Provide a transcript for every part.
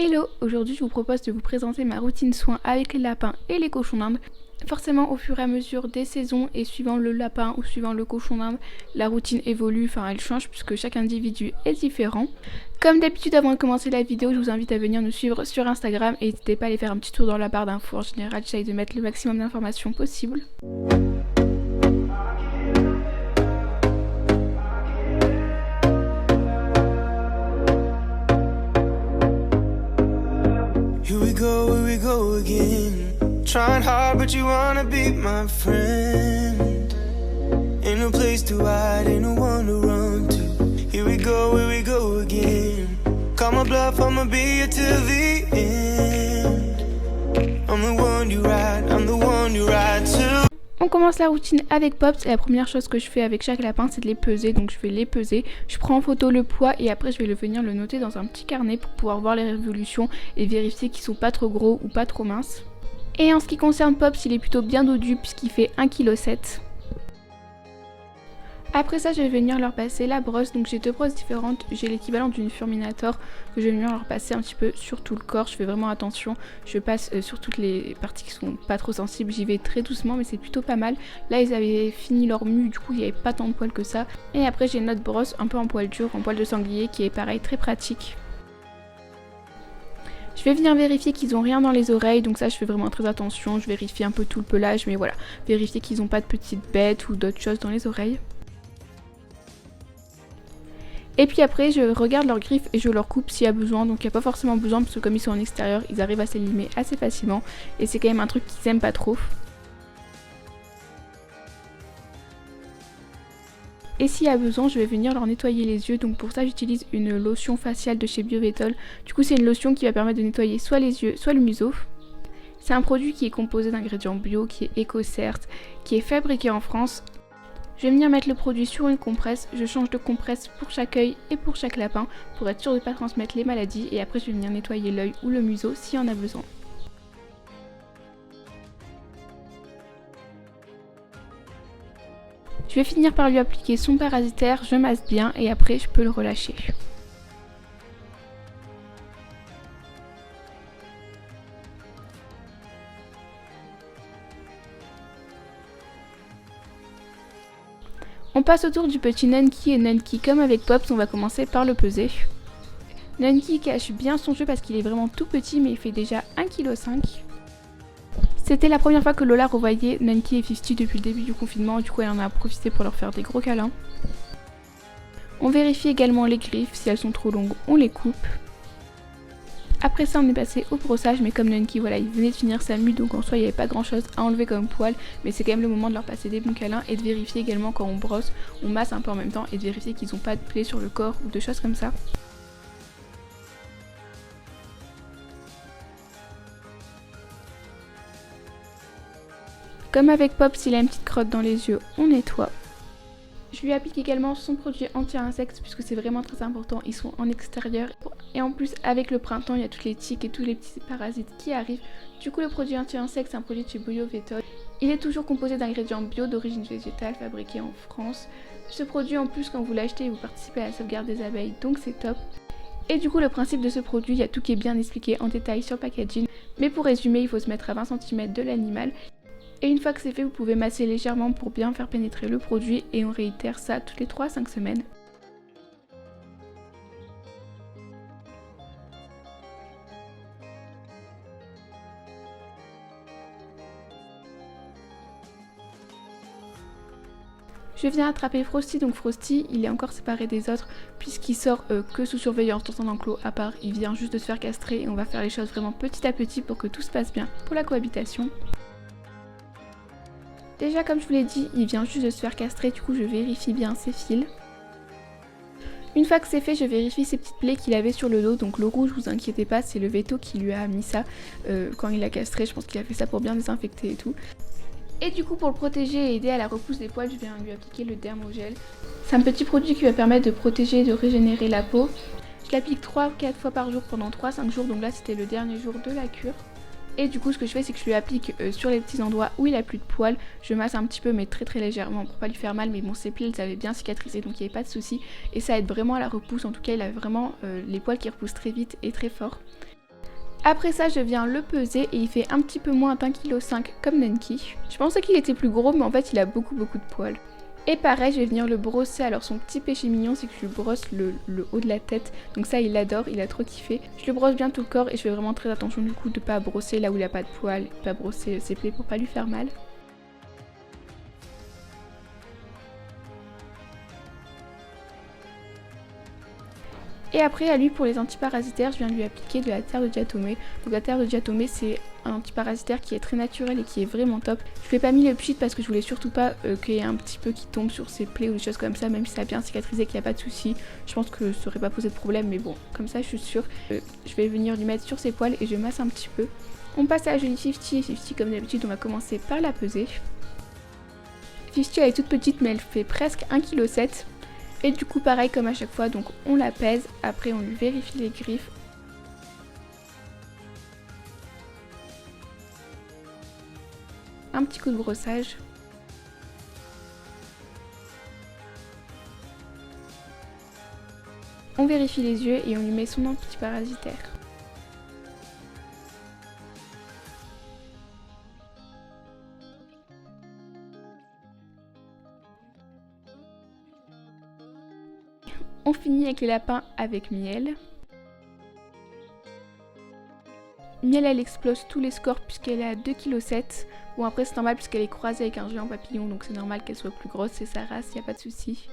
Hello, aujourd'hui je vous propose de vous présenter ma routine soins avec les lapins et les cochons d'Inde. Forcément au fur et à mesure des saisons et suivant le lapin ou suivant le cochon d'Inde, la routine évolue, elle change puisque chaque individu est différent. Comme d'habitude avant de commencer la vidéo, je vous invite à venir nous suivre sur Instagram et n'hésitez pas à aller faire un petit tour dans la barre d'infos. En général, j'essaye de mettre le maximum d'informations possible. Here we go again. Trying hard, but you wanna be my friend. Ain't no place to hide, ain't no one to run to. Here we go again. Call my bluff, I'ma be here till the end. I'm the one you ride to. On commence la routine avec Pops et la première chose que je fais avec chaque lapin c'est de les peser, donc je vais les peser, je prends en photo le poids et après je vais venir le noter dans un petit carnet pour pouvoir voir les révolutions et vérifier qu'ils sont pas trop gros ou pas trop minces. Et en ce qui concerne Pops, il est plutôt bien dodu puisqu'il fait 1,7 kg. Après ça, je vais venir leur passer la brosse. Donc j'ai deux brosses différentes. J'ai l'équivalent d'une Furminator que je vais venir leur passer un petit peu sur tout le corps. Je fais vraiment attention. Je passe sur toutes les parties qui sont pas trop sensibles. J'y vais très doucement mais c'est plutôt pas mal. Là, ils avaient fini leur mue. Du coup, il n'y avait pas tant de poils que ça. Et après, j'ai une autre brosse un peu en poil dur, en poil de sanglier qui est pareil, très pratique. Je vais venir vérifier qu'ils n'ont rien dans les oreilles, donc ça je fais vraiment très attention, je vérifie un peu tout le pelage, mais voilà, vérifier qu'ils n'ont pas de petites bêtes ou d'autres choses dans les oreilles. Et puis après je regarde leurs griffes et je leur coupe s'il y a besoin, donc il n'y a pas forcément besoin parce que comme ils sont en extérieur, ils arrivent à s'élimer assez facilement et c'est quand même un truc qu'ils aiment pas trop. Et s'il y a besoin, je vais venir leur nettoyer les yeux. Donc pour ça, j'utilise une lotion faciale de chez Biovetol. Du coup, c'est une lotion qui va permettre de nettoyer soit les yeux, soit le museau. C'est un produit qui est composé d'ingrédients bio, qui est éco-cert, qui est fabriqué en France. Je vais venir mettre le produit sur une compresse. Je change de compresse pour chaque œil et pour chaque lapin pour être sûr de ne pas transmettre les maladies. Et après, je vais venir nettoyer l'œil ou le museau s'il y en a besoin. Je vais finir par lui appliquer son parasitaire, je masse bien et après je peux le relâcher. On passe autour du petit Nunky et Nunky. Comme avec Pops, on va commencer par le peser. Nunky cache bien son jeu parce qu'il est vraiment tout petit mais il fait déjà 1,5 kg. C'était la première fois que Lola revoyait Nunky et 50 depuis le début du confinement, du coup elle en a profité pour leur faire des gros câlins. On vérifie également les griffes, si elles sont trop longues, on les coupe. Après ça on est passé au brossage, mais comme Nunky, voilà, il venait de finir sa mue, donc en soi il n'y avait pas grand chose à enlever comme poil, mais c'est quand même le moment de leur passer des bons câlins et de vérifier également quand on brosse, on masse un peu en même temps et de vérifier qu'ils n'ont pas de plaies sur le corps ou de choses comme ça. Comme avec Pop, s'il a une petite crotte dans les yeux, on nettoie. Je lui applique également son produit anti-insectes puisque c'est vraiment très important, ils sont en extérieur. Et en plus, avec le printemps, il y a toutes les tiques et tous les petits parasites qui arrivent. Du coup, le produit anti-insectes, c'est un produit de chez Biovetol. Il est toujours composé d'ingrédients bio d'origine végétale fabriqués en France. Ce produit, en plus, quand vous l'achetez, vous participez à la sauvegarde des abeilles, donc c'est top. Et du coup, le principe de ce produit, il y a tout qui est bien expliqué en détail sur le packaging. Mais pour résumer, il faut se mettre à 20 cm de l'animal. Et une fois que c'est fait, vous pouvez masser légèrement pour bien faire pénétrer le produit et on réitère ça toutes les 3 à 5 semaines. Je viens attraper Frosty, donc Frosty il est encore séparé des autres puisqu'il sort que sous surveillance dans un enclos à part, il vient juste de se faire castrer et on va faire les choses vraiment petit à petit pour que tout se passe bien pour la cohabitation. Déjà comme je vous l'ai dit, il vient juste de se faire castrer, du coup je vérifie bien ses fils. Une fois que c'est fait, je vérifie ses petites plaies qu'il avait sur le dos, donc le rouge, vous inquiétez pas, c'est le veto qui lui a mis ça quand il l'a castré, je pense qu'il a fait ça pour bien désinfecter et tout. Et du coup pour le protéger et aider à la repousse des poils, je viens lui appliquer le Dermogel. C'est un petit produit qui va permettre de protéger et de régénérer la peau. Je l'applique 3-4 fois par jour pendant 3-5 jours, donc là c'était le dernier jour de la cure. Et du coup ce que je fais c'est que je lui applique sur les petits endroits où il a plus de poils, je masse un petit peu mais très légèrement pour pas lui faire mal, mais bon ses plaies elles avaient bien cicatrisé donc il n'y avait pas de souci et ça aide vraiment à la repousse, en tout cas il a vraiment les poils qui repoussent très vite et très fort. Après ça, je viens le peser et il fait un petit peu moins d'1,5 kg comme Nenki. Je pensais qu'il était plus gros, mais en fait il a beaucoup de poils. Et pareil, je vais venir le brosser. Alors son petit péché mignon, c'est que je lui brosse le haut de la tête. Donc ça, il adore, il a trop kiffé. Je le brosse bien tout le corps et je fais vraiment très attention du coup de pas brosser là où il a pas de poils, de pas brosser ses plaies pour pas lui faire mal. Et après à lui pour les antiparasitaires, je viens lui appliquer de la terre de diatomée. Donc la terre de diatomée c'est un antiparasitaire qui est très naturel et qui est vraiment top. Je lui ai pas mis le pchit parce que je voulais surtout pas qu'il y ait un petit peu qui tombe sur ses plaies ou des choses comme ça, même si ça a bien cicatrisé, qu'il n'y a pas de souci. Je pense que ça aurait pas posé de problème, mais bon, comme ça je suis sûre. Je vais venir lui mettre sur ses poils et je masse un petit peu. On passe à la jolie Fifty et Fifty comme d'habitude on va commencer par la peser. Fifty elle est toute petite mais elle fait presque 1,7 kg. Et du coup pareil comme à chaque fois, donc on la pèse, après on lui vérifie les griffes. Un petit coup de brossage. On vérifie les yeux et on lui met son antiparasitaire. On finit avec les lapins avec Miel. Miel elle explose tous les scores puisqu'elle est à 2,7 kg. Bon après c'est normal puisqu'elle est croisée avec un géant papillon donc c'est normal qu'elle soit plus grosse, c'est sa race, y a pas de souci.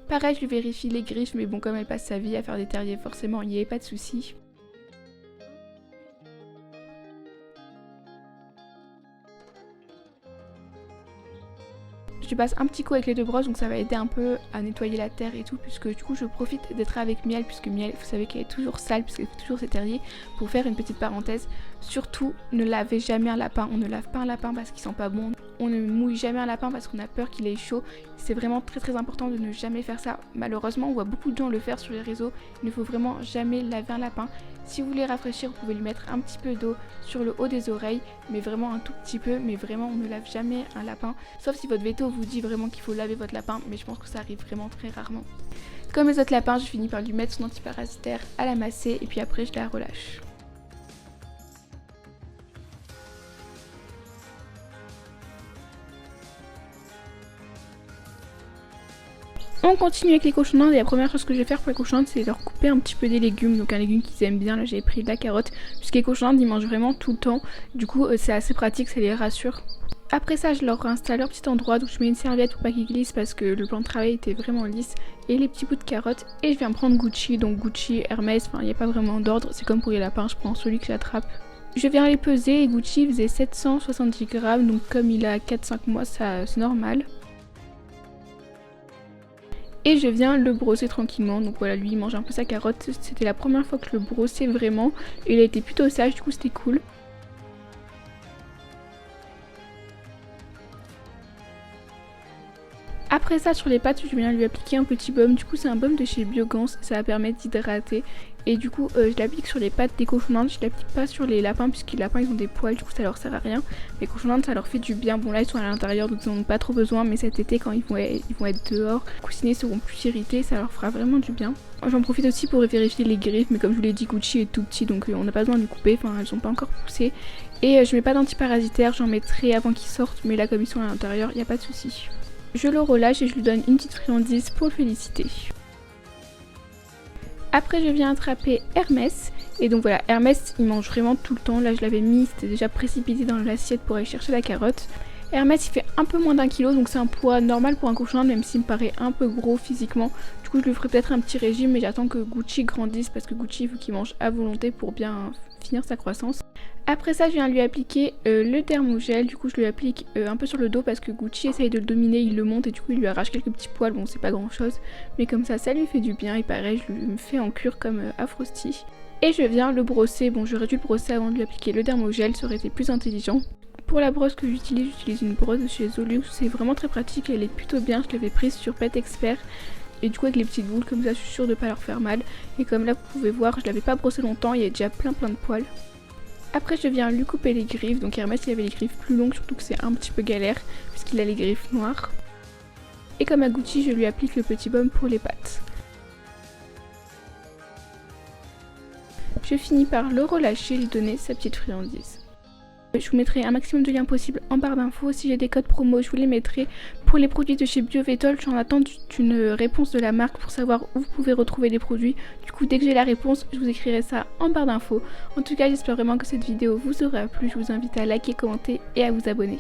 Pareil je lui vérifie les griffes mais bon comme elle passe sa vie à faire des terriers forcément il n'y a pas de souci. Je passe un petit coup avec les deux brosses donc ça va aider un peu à nettoyer la terre et tout puisque du coup je profite d'être avec Miel puisque Miel vous savez qu'elle est toujours sale puisqu'elle fait toujours ses terriers. Pour faire une petite parenthèse, surtout ne lavez jamais un lapin, on ne lave pas un lapin parce qu'il sent pas bon, on ne mouille jamais un lapin parce qu'on a peur qu'il ait chaud, c'est vraiment très important de ne jamais faire ça. Malheureusement on voit beaucoup de gens le faire sur les réseaux, il ne faut vraiment jamais laver un lapin. Si vous voulez rafraîchir vous pouvez lui mettre un petit peu d'eau sur le haut des oreilles, mais vraiment un tout petit peu, mais vraiment on ne lave jamais un lapin, sauf si votre veto vous dit vraiment qu'il faut laver votre lapin, mais je pense que ça arrive vraiment très rarement. Comme les autres lapins, je finis par lui mettre son antiparasitaire à la masser et puis après je la relâche. On continue avec les cochons d'Inde et la première chose que je vais faire pour les cochons d'Inde c'est leur couper un petit peu des légumes, donc un légume qu'ils aiment bien, là j'ai pris de la carotte, puisque les cochons d'Inde ils mangent vraiment tout le temps, du coup c'est assez pratique, ça les rassure. Après ça je leur installe leur petit endroit, donc je mets une serviette pour pas qu'ils glissent parce que le plan de travail était vraiment lisse, et les petits bouts de carottes, et je viens prendre Gucci, donc Gucci, Hermès, enfin il n'y a pas vraiment d'ordre, c'est comme pour les lapins, je prends celui que j'attrape. Je viens les peser et Gucci faisait 770 grammes, donc comme il a 4-5 mois ça c'est normal. Et je viens le brosser tranquillement, donc voilà lui il mange un peu sa carotte, c'était la première fois que je le brossais vraiment, et il a été plutôt sage du coup c'était cool. Après ça sur les pattes je viens lui appliquer un petit baume, du coup c'est un baume de chez Biogans, ça va permettre d'hydrater. Et du coup je l'applique sur les pattes des cochons d'Inde, je l'applique pas sur les lapins puisque les lapins ils ont des poils, du coup ça leur sert à rien. Les cochons d'Inde ça leur fait du bien, bon là ils sont à l'intérieur donc ils n'en ont pas trop besoin, mais cet été quand ils vont être dehors, les coussinets seront plus irrités, ça leur fera vraiment du bien. J'en profite aussi pour vérifier les griffes, mais comme je vous l'ai dit Gucci est tout petit donc on n'a pas besoin de lui couper, enfin elles sont pas encore poussées. Et je mets pas d'antiparasitaire, j'en mettrai avant qu'ils sortent, mais là comme ils sont à l'intérieur il n'y a pas de souci. Je le relâche et je lui donne une petite friandise pour le féliciter. Après je viens attraper Hermès, et donc voilà Hermès il mange vraiment tout le temps, là je l'avais mis, c'était déjà précipité dans l'assiette pour aller chercher la carotte. Hermès il fait un peu moins d'1 kg donc c'est un poids normal pour un cochon d'Inde même s'il me paraît un peu gros physiquement. Du coup je lui ferai peut-être un petit régime mais j'attends que Gucci grandisse parce que Gucci il faut qu'il mange à volonté pour bien finir sa croissance. Après ça je viens lui appliquer le dermogel, du coup je lui applique un peu sur le dos parce que Gucci essaye de le dominer, il le monte et du coup il lui arrache quelques petits poils, bon c'est pas grand chose mais comme ça lui fait du bien et pareil je lui fais en cure comme à Frosty. Et je viens le brosser, bon j'aurais dû le brosser avant de lui appliquer le dermogel, ça aurait été plus intelligent. Pour la brosse que j'utilise une brosse de chez Zolux, c'est vraiment très pratique, elle est plutôt bien, je l'avais prise sur Pet Expert. Et du coup avec les petites boules comme ça je suis sûre de pas leur faire mal. Et comme là vous pouvez voir je l'avais pas brossé longtemps, il y a déjà plein de poils. Après je viens lui couper les griffes, donc Hermès il avait les griffes plus longues surtout que c'est un petit peu galère puisqu'il a les griffes noires. Et comme à Gucci je lui applique le petit baume pour les pattes. je finis par le relâcher et lui donner sa petite friandise. Je vous mettrai un maximum de liens possibles en barre d'infos. Si j'ai des codes promo, je vous les mettrai. Pour les produits de chez BioVétol, je suis en attente d'une réponse de la marque pour savoir où vous pouvez retrouver les produits. Du coup, dès que j'ai la réponse, je vous écrirai ça en barre d'infos. En tout cas, j'espère vraiment que cette vidéo vous aura plu. Je vous invite à liker, commenter et à vous abonner.